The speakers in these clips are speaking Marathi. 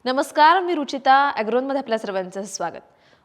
नमस्कार, मी रुचिता. ॲग्रोनमध्ये आपल्या सर्वांचं स्वागत.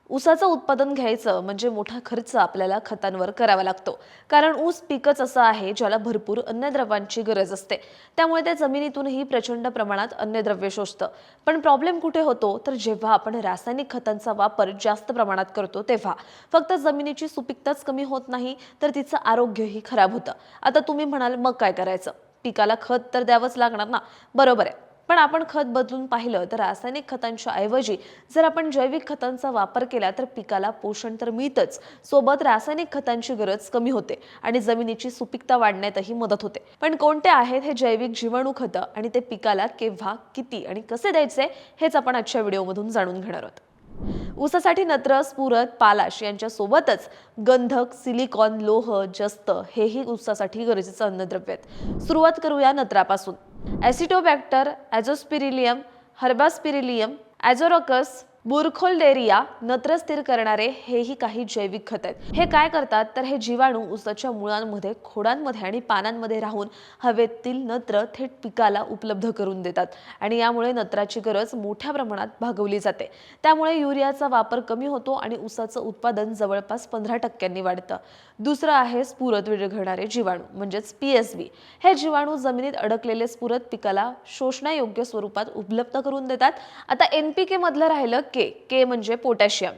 ऊसाचं उत्पादन घ्यायचं म्हणजे मोठा खर्च आपल्याला खतांवर करावा लागतो, कारण ऊस पिकच असं आहे ज्याला भरपूर अन्नद्रव्यांची गरज असते. त्यामुळे त्या जमिनीतूनही प्रचंड प्रमाणात अन्नद्रव्य शोषतं. पण प्रॉब्लेम कुठे होतो, तर जेव्हा आपण रासायनिक खतांचा वापर जास्त प्रमाणात करतो तेव्हा. फक्त जमिनीची सुपीकताच कमी होत नाही, तर तिचं आरोग्यही खराब होतं. आता तुम्ही म्हणाल, मग काय करायचं? पिकाला खत तर द्यावंच लागणार ना. बरोबर आहे, पण आपण खत बदलून पाहिलं तर रासायनिक खतांच्या ऐवजी जर आपण जैविक खतांचा वापर केला तर पिकाला पोषण तर मिळतच, सोबत रासायनिक खतांची गरज कमी होते आणि जमिनीची सुपीकता वाढण्यातही मदत होते. पण कोणते आहेत हे जैविक जीवाणू खतं आणि ते पिकाला केव्हा, किती आणि कसे द्यायचे हेच आपण आजच्या व्हिडिओमधून जाणून घेणार आहोत. ऊसासाठी नत्र, स्फुरद, पालाश यांच्या सोबतच गंधक, सिलिकॉन, लोह, जस्त हेही ऊसासाठी गरजेचं अन्नद्रव्य आहेत. सुरुवात करूया नत्रापासून. ॲसिटोबॅक्टर, ॲझोस्पिरिलियम, हर्बास्पिरिलियम, ॲझोरकस, बुरखोल्डेरिया नत्र स्थिर करणारे हेही काही जैविक खत आहेत. हे काय करतात तर हे जीवाणू ऊसाच्या मुळांमध्ये, खोडांमध्ये आणि पानांमध्ये राहून हवेतील नत्र थेट पिकाला उपलब्ध करून देतात आणि यामुळे नत्राची गरज मोठ्या प्रमाणात भागवली जाते. त्यामुळे युरियाचा वापर कमी होतो आणि ऊसाचं उत्पादन जवळपास 15% वाढतं. दुसरं आहे स्फुरद विरघळणारे जीवाणू म्हणजेच PSB. हे जीवाणू जमिनीत अडकलेले स्फुरद पिकाला शोषण्यायोग्य स्वरूपात उपलब्ध करून देतात. आता NPK मधलं राहिलं के म्हणजे पोटॅशियम.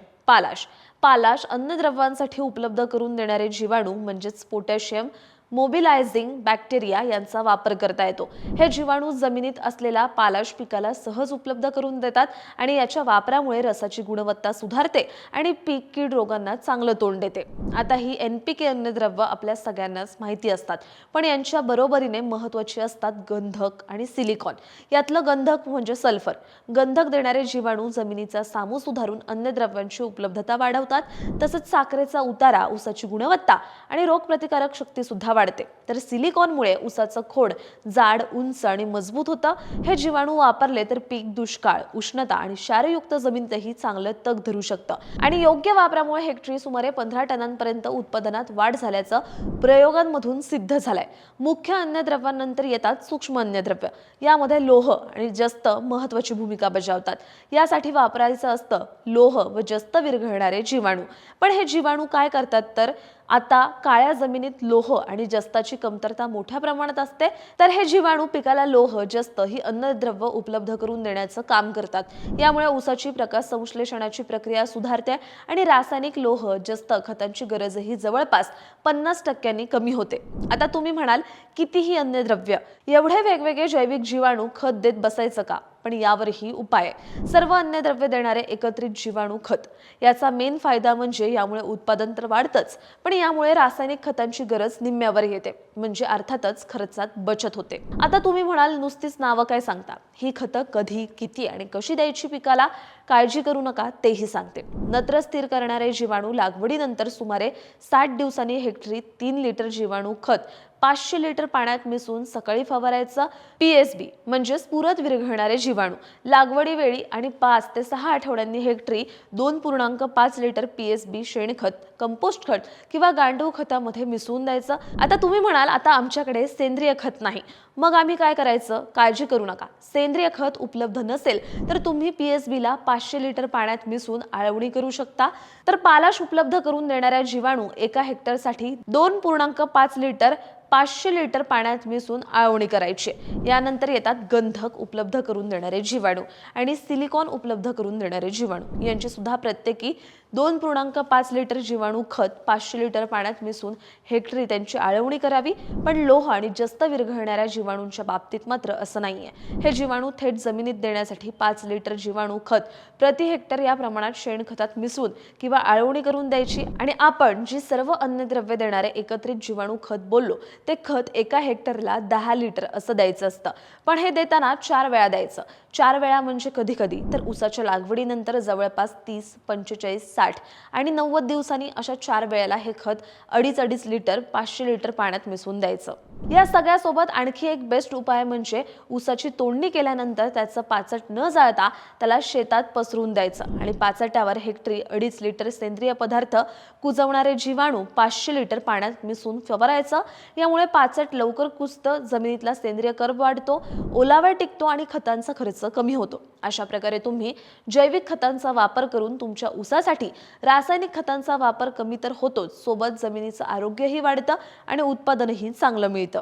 पालाश अन्नद्रव्यांसाठी उपलब्ध करून देणारे जीवाणू म्हणजेच पोटॅशियम मोबिलायझिंग बॅक्टेरिया यांचा वापर करता येतो. हे जीवाणू जमिनीत असलेला पालाश पिकाला सहज उपलब्ध करून देतात आणि याच्या वापरामुळे रसाची गुणवत्ता सुधारते आणि पीक कीड रोगांना चांगलं तोंड देते. आता ही NPK अन्नद्रव्य आपल्या सगळ्यांनाच माहिती असतात, पण यांच्या बरोबरीने महत्त्वाची असतात गंधक आणि सिलिकॉन. यातलं गंधक म्हणजे सल्फर. गंधक देणारे जीवाणू जमिनीचा सामू सुधारून अन्नद्रव्यांची उपलब्धता वाढवतात. तसंच साखरेचा उतारा, ऊसाची गुणवत्ता आणि रोगप्रतिकारक शक्ती सुद्धा वाढते. तर सिलिकॉनमुळे ऊसाचं खोड जाड, उंच आणि मजबूत होतं. हे जीवाणू वापरले तर पीक दुष्काळ, उष्णता आणि क्षारयुक्त जमिनीतही चांगलं तग धरू शकतं आणि योग्य वापरामुळे हेक्टरी सुमारे 15 टनांपर्यंत उत्पादनात वाढ झाल्याचं प्रयोगांमधून सिद्ध झालंय. मुख्य अन्नद्रव्यांनंतर येतात सूक्ष्म अन्नद्रव्य. यामध्ये लोह आणि जस्त महत्त्वाची भूमिका बजावतात. यासाठी वापरायचं असतं लोह व जस्त विरघळणारे जीवाणू. पण हे जीवाणू काय करतात तर आता काळ्या जमिनीत लोह आणि जस्ताची कमतरता मोठ्या प्रमाणात असते, तर हे जीवाणू पिकाला लोह, जस्त ही अन्नद्रव्य उपलब्ध करून देण्याचं काम करतात. यामुळे ऊसाची प्रकाश संश्लेषणाची प्रक्रिया सुधारते आणि रासायनिक लोह, जस्त खतांची गरजही जवळपास 50% कमी होते. आता तुम्ही म्हणाल, कितीही अन्नद्रव्य, एवढे वेगवेगळे जैविक जीवाणू खत देत बसायचं का? पण यावरही उपाय आहे. सर्व अन्नद्रव्य देणारे एकत्रित जीवाणू खत. याचा मेन फायदा म्हणजे यामुळे उत्पादन तर वाढतंच, पण यामुळे रासायनिक खतांची गरज निम्म्यावर येते, म्हणजे अर्थातच खर्चात बचत होते. आता तुम्ही म्हणाल, नुसतीच नावं काय सांगता? ही खतं कधी, किती आणि कशी द्यायची पिकाला? काळजी करू नका, तेही सांगते. नत्र स्थिर करणारे जीवाणू लागवडीनंतर सुमारे 60 दिवसांनी हेक्टरी 3 लिटर जीवाणू खत 500 लिटर पाण्यात मिसळून सकाळी फवारायचं. PSB म्हणजे स्फुरद विरघळणारे जीवाणू लागवडीवेळी आणि 5 ते 6 आठवड्यांनी हेक्टरी 2.5 लिटर PSB शेणखत, कंपोस्ट खत किंवा गांडूळ खतामध्ये मिसळून द्यायचं. आता तुम्ही म्हणाल, आता आमच्याकडे सेंद्रिय खत नाही, मग आम्ही काय करायचं? काळजी करू नका. सेंद्रिय खत उपलब्ध नसेल तर तुम्ही PSB ला 500 लिटर पाण्यात मिसळून आळवणी करू शकता. तर पालाश उपलब्ध करून देणाऱ्या जीवाणू एका हेक्टरसाठी 2.5 लिटर 500 लिटर पाण्यात मिसळून आळवणी करायची. यानंतर येतात गंधक उपलब्ध करून देणारे जीवाणू आणि सिलिकॉन उपलब्ध करून देणारे जीवाणू. यांची सुद्धा प्रत्येकी 2.5 लिटर जीवाणू खत 500 लिटर पाण्यात मिसळून हेक्टरी त्यांची आळवणी करावी. पण लोह आणि जस्त विरघळणाऱ्या जीवाणूंच्या बाबतीत मात्र असं नाहीये. हे जीवाणू थेट जमिनीत देण्यासाठी 5 लिटर जीवाणू खत प्रति हेक्टर या प्रमाणात शेणखतात मिसळून किंवा आळवणी करून द्यायची. आणि आपण जी सर्व अन्नद्रव्य देणारे एकत्रित जीवाणू खत बोललो, ते खत एका हेक्टरला 10 लिटर असं द्यायचं असतं. पण हे देताना 4 वेळा द्यायचं. 4 वेळा म्हणजे कधी कधी तर ऊसाच्या लागवडीनंतर जवळपास 30, 45, 60 आणि 90 दिवसांनी अशा 4 वेळेला हे खत 2.5 लिटर 500 लिटर पाण्यात मिसळून द्यायचं. या सगळ्यासोबत आणखी एक बेस्ट उपाय म्हणजे ऊसाची तोडणी केल्यानंतर त्याचं पाचट न जाळता त्याला शेतात पसरून द्यायचं आणि पाचट्यावर हेक्टरी 2.5 लिटर सेंद्रिय पदार्थ कुजवणारे जीवाणू 500 लिटर पाण्यात मिसळून फवारायचं. यामुळे पाचट लवकर कुजतं, जमिनीतला सेंद्रिय कर्ब वाढतो, ओलावा टिकतो आणि खतांचा खर्च कमी होतो. अशा प्रकारे तुम्ही जैविक खतांचा वापर करून तुमच्या ऊसासाठी रासायनिक खतांचा वापर कमी तर होतोच, सोबत जमिनीचं आरोग्यही वाढतं आणि उत्पादनही चांगलं मिळतं.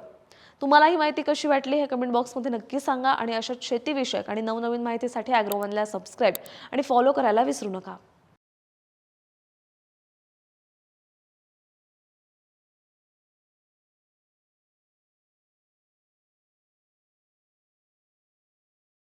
तुम्हाला ही माहिती कशी वाटली हे कमेंट बॉक्समध्ये नक्की सांगा आणि अशाच शेतीविषयक आणि नवनवीन माहितीसाठी ॲग्रोवनला सबस्क्राईब आणि फॉलो करायला विसरू नका.